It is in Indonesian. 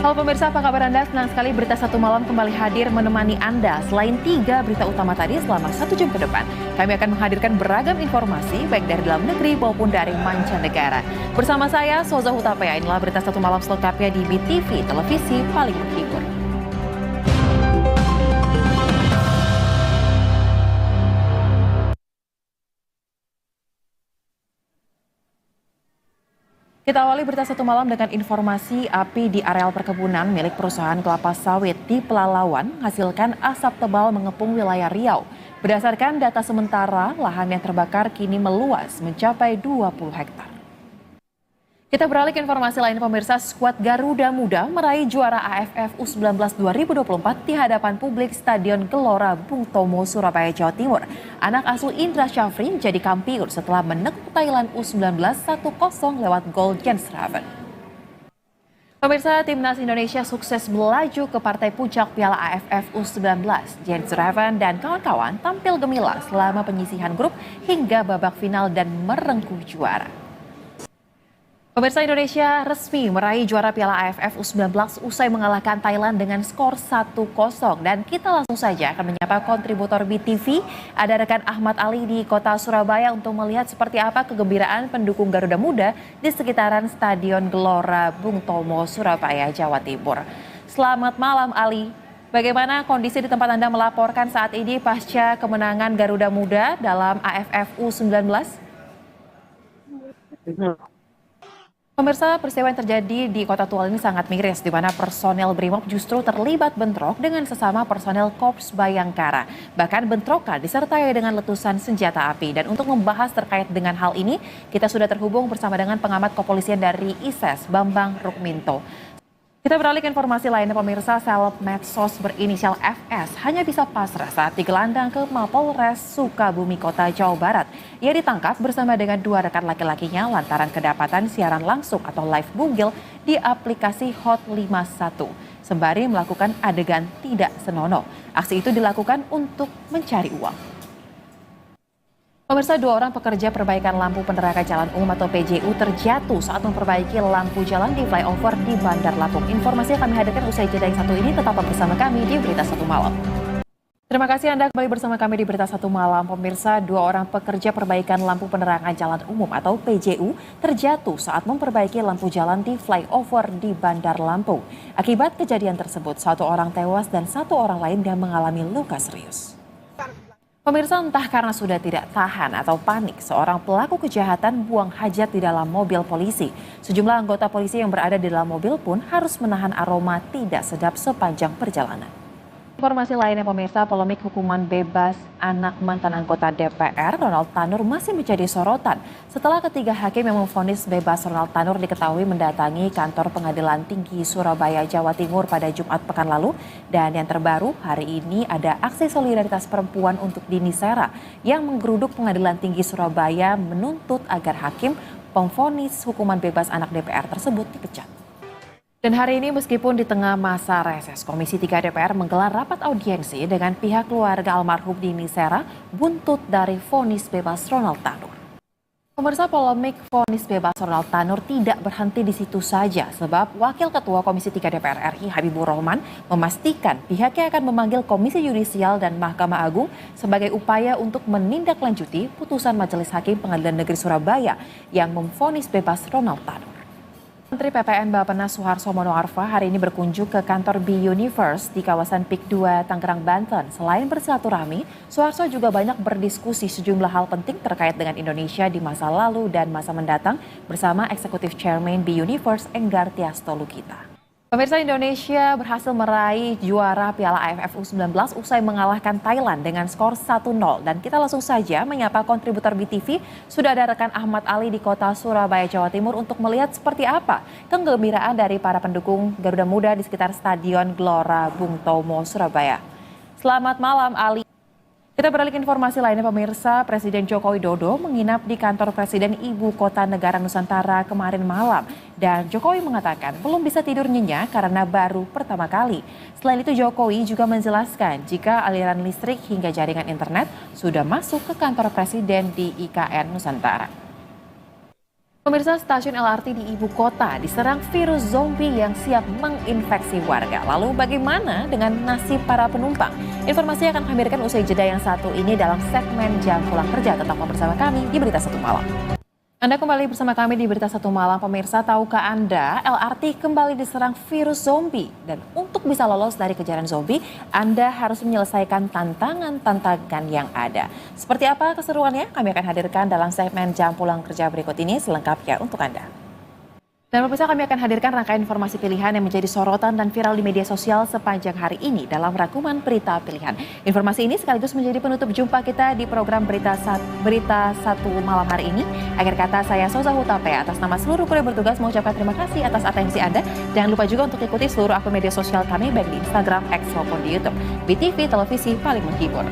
Halo pemirsa, apa kabar Anda? Senang sekali Berita Satu Malam kembali hadir menemani Anda. Selain 3 berita utama tadi selama 1 jam ke depan, kami akan menghadirkan beragam informasi baik dari dalam negeri maupun dari mancanegara. Bersama saya, Soza Hutapea, inilah Berita Satu Malam selengkapnya di BTV, televisi paling menghibur. Kita awali Berita Satu Malam dengan informasi api di areal perkebunan milik perusahaan kelapa sawit di Pelalawan menghasilkan asap tebal mengepung wilayah Riau. Berdasarkan data sementara, lahan yang terbakar kini meluas mencapai 20 hektar. Kita beralih ke informasi lain pemirsa, skuad Garuda Muda meraih juara AFF U19 2024 di hadapan publik Stadion Gelora Bung Tomo, Surabaya, Jawa Timur. Anak asuh Indra Syafri menjadi kampiun setelah menekuk Thailand U19 1-0 lewat gol Jens Raven. Pemirsa, Timnas Indonesia sukses melaju ke partai puncak Piala AFF U19. Jens Raven dan kawan-kawan tampil gemilang selama penyisihan grup hingga babak final dan merengkuh juara. Pemirsa, Indonesia resmi meraih juara Piala AFF U19 usai mengalahkan Thailand dengan skor 1-0. Dan kita langsung saja akan menyapa kontributor BTV, ada rekan Ahmad Ali di kota Surabaya untuk melihat seperti apa kegembiraan pendukung Garuda Muda di sekitaran Stadion Gelora Bung Tomo, Surabaya, Jawa Timur. Selamat malam Ali, bagaimana kondisi di tempat Anda melaporkan saat ini pasca kemenangan Garuda Muda dalam AFF U19? Pemirsa, peristiwa yang terjadi di Kota Tual ini sangat miris, di mana personel BRIMOB justru terlibat bentrok dengan sesama personel Korps Bayangkara. Bahkan bentrokan disertai dengan letusan senjata api. Dan untuk membahas terkait dengan hal ini, kita sudah terhubung bersama dengan pengamat kepolisian dari ISES, Bambang Rukminto. Kita beralih ke informasi lainnya pemirsa, seleb medsos berinisial FS hanya bisa pasrah saat digelandang ke Mapolres Sukabumi Kota Jawa Barat. Ia ditangkap bersama dengan 2 rekan laki-lakinya lantaran kedapatan siaran langsung atau live bugil di aplikasi Hot 51. Sembari melakukan adegan tidak senonoh. Aksi itu dilakukan untuk mencari uang. Pemirsa, 2 orang pekerja perbaikan lampu penerangan jalan umum atau PJU terjatuh saat memperbaiki lampu jalan di flyover di Bandar Lampung. Informasi yang kami hadirkan usai jeda yang satu ini, tetap bersama kami di Berita Satu Malam. Terima kasih Anda kembali bersama kami di Berita Satu Malam. Pemirsa, 2 orang pekerja perbaikan lampu penerangan jalan umum atau PJU terjatuh saat memperbaiki lampu jalan di flyover di Bandar Lampung. Akibat kejadian tersebut, 1 orang tewas dan 1 orang lain yang mengalami luka serius. Pemirsa, entah karena sudah tidak tahan atau panik, seorang pelaku kejahatan buang hajat di dalam mobil polisi. Sejumlah anggota polisi yang berada di dalam mobil pun harus menahan aroma tidak sedap sepanjang perjalanan. Informasi lainnya pemirsa, polemik hukuman bebas anak mantan anggota DPR Ronald Tanur masih menjadi sorotan setelah ketiga hakim yang memvonis bebas Ronald Tanur diketahui mendatangi kantor Pengadilan Tinggi Surabaya, Jawa Timur pada Jumat pekan lalu. Dan yang terbaru, hari ini ada aksi solidaritas perempuan untuk Dini Sera yang menggeruduk Pengadilan Tinggi Surabaya menuntut agar hakim pemvonis hukuman bebas anak DPR tersebut dipecat. Dan hari ini meskipun di tengah masa reses, Komisi 3 DPR menggelar rapat audiensi dengan pihak keluarga almarhum Dini Sera buntut dari vonis bebas Ronald Tanur. Pemirsa, polemik vonis bebas Ronald Tanur tidak berhenti di situ saja, sebab Wakil Ketua Komisi 3 DPR RI Habibur Rahman memastikan pihaknya akan memanggil Komisi Yudisial dan Mahkamah Agung sebagai upaya untuk menindaklanjuti putusan Majelis Hakim Pengadilan Negeri Surabaya yang memvonis bebas Ronald Tanur. Menteri PPN Bappenas Suharso Monoarfa hari ini berkunjung ke kantor B-Universe di kawasan PIK 2 Tangerang, Banten. Selain bersilaturahmi, Suharso juga banyak berdiskusi sejumlah hal penting terkait dengan Indonesia di masa lalu dan masa mendatang bersama Eksekutif Chairman B-Universe Enggar Tiasto Lukita. Pemirsa, Indonesia berhasil meraih juara Piala AFF U19 usai mengalahkan Thailand dengan skor 1-0. Dan kita langsung saja menyapa kontributor BTV, sudah ada rekan Ahmad Ali di kota Surabaya, Jawa Timur untuk melihat seperti apa kegembiraan dari para pendukung Garuda Muda di sekitar Stadion Gelora Bung Tomo, Surabaya. Selamat malam Ali. Kita beralih ke informasi lainnya pemirsa, Presiden Joko Widodo menginap di kantor Presiden Ibu Kota Negara Nusantara kemarin malam. Dan Jokowi mengatakan belum bisa tidur nyenyak karena baru pertama kali. Selain itu Jokowi juga menjelaskan jika aliran listrik hingga jaringan internet sudah masuk ke kantor Presiden di IKN Nusantara. Pemirsa, stasiun LRT di ibu kota diserang virus zombie yang siap menginfeksi warga. Lalu bagaimana dengan nasib para penumpang? Informasi akan kami hadirkan usai jeda yang satu ini dalam segmen Jam Pulang Kerja. Tetaplah bersama kami di Berita Satu Malam. Anda kembali bersama kami di Berita Satu Malam. Pemirsa, tahukah Anda LRT kembali diserang virus zombie? Dan untuk bisa lolos dari kejaran zombie, Anda harus menyelesaikan tantangan-tantangan yang ada. Seperti apa keseruannya? Kami akan hadirkan dalam segmen Jam Pulang Kerja berikut ini selengkapnya untuk Anda. Dan pemirsa, kami akan hadirkan rangkaian informasi pilihan yang menjadi sorotan dan viral di media sosial sepanjang hari ini dalam rangkuman berita pilihan. Informasi ini sekaligus menjadi penutup jumpa kita di program Berita Satu Malam hari ini. Akhir kata, saya Soza Hutape atas nama seluruh kru yang bertugas mengucapkan terima kasih atas atensi Anda. Jangan lupa juga untuk ikuti seluruh akun media sosial kami baik di Instagram, X maupun di YouTube. BTV, televisi paling menghibur.